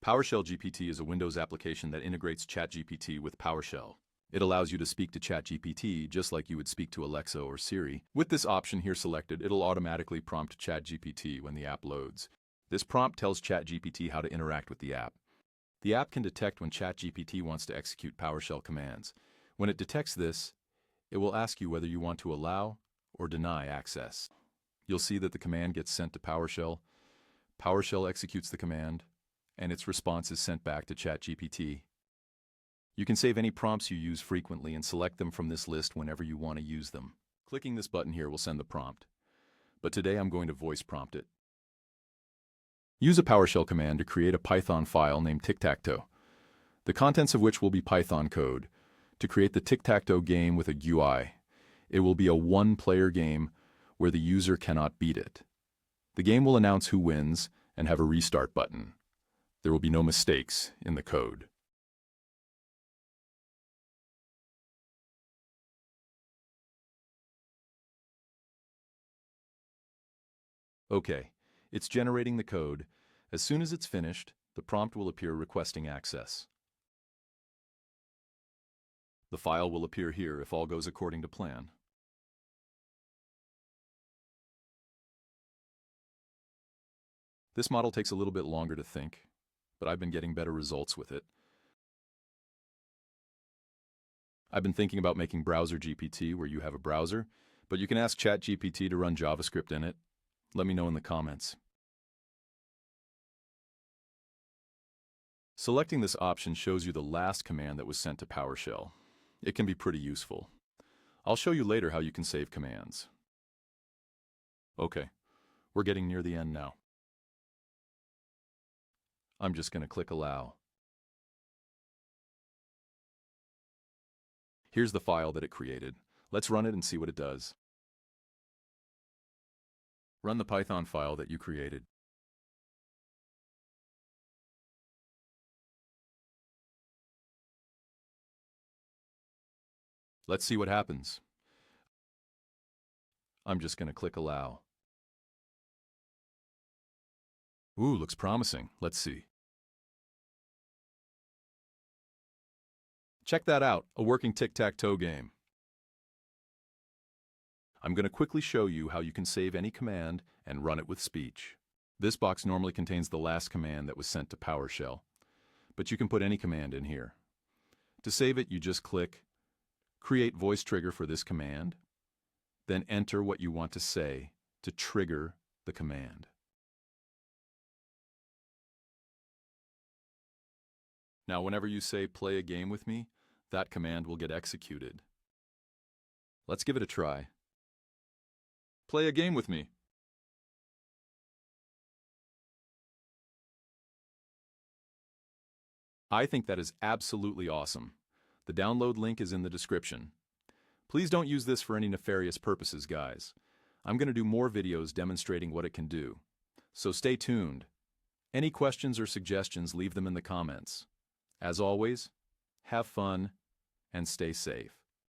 PowerShellGPT is a Windows application that integrates ChatGPT with PowerShell. It allows you to speak to ChatGPT just like you would speak to Alexa or Siri. With this option here selected, it'll automatically prompt ChatGPT when the app loads. This prompt tells ChatGPT how to interact with the app. The app can detect when ChatGPT wants to execute PowerShell commands. When it detects this, it will ask you whether you want to allow or deny access. You'll see that the command gets sent to PowerShell. PowerShell executes the command, and its response is sent back to ChatGPT. You can save any prompts you use frequently and select them from this list whenever you want to use them. Clicking this button here will send the prompt, but today I'm going to voice prompt it. Use a PowerShell command to create a Python file named Tic-Tac-Toe, the contents of which will be Python code, to create the Tic-Tac-Toe game with a UI. It will be a one-player game where the user cannot beat it. The game will announce who wins and have a restart button. There will be no mistakes in the code. Okay, it's generating the code. As soon as it's finished, the prompt will appear requesting access. The file will appear here if all goes according to plan. This model takes a little bit longer to think, but I've been getting better results with it. I've been thinking about making Browser GPT where you have a browser, but you can ask ChatGPT to run JavaScript in it. Let me know in the comments. Selecting this option shows you the last command that was sent to PowerShell. It can be pretty useful. I'll show you later how you can save commands. Okay, we're getting near the end now. I'm just going to click Allow. Here's the file that it created. Let's run it and see what it does. Run the Python file that you created. Let's see what happens. I'm just going to click Allow. Ooh, looks promising. Let's see. Check that out, a working tic-tac-toe game. I'm going to quickly show you how you can save any command and run it with speech. This box normally contains the last command that was sent to PowerShell, but you can put any command in here. To save it, you just click Create Voice Trigger for this command, then enter what you want to say to trigger the command. Now, whenever you say play a game with me, that command will get executed. Let's give it a try. Play a game with me. I think that is absolutely awesome. The download link is in the description. Please don't use this for any nefarious purposes, guys. I'm going to do more videos demonstrating what it can do. So stay tuned. Any questions or suggestions, leave them in the comments. As always, have fun and stay safe.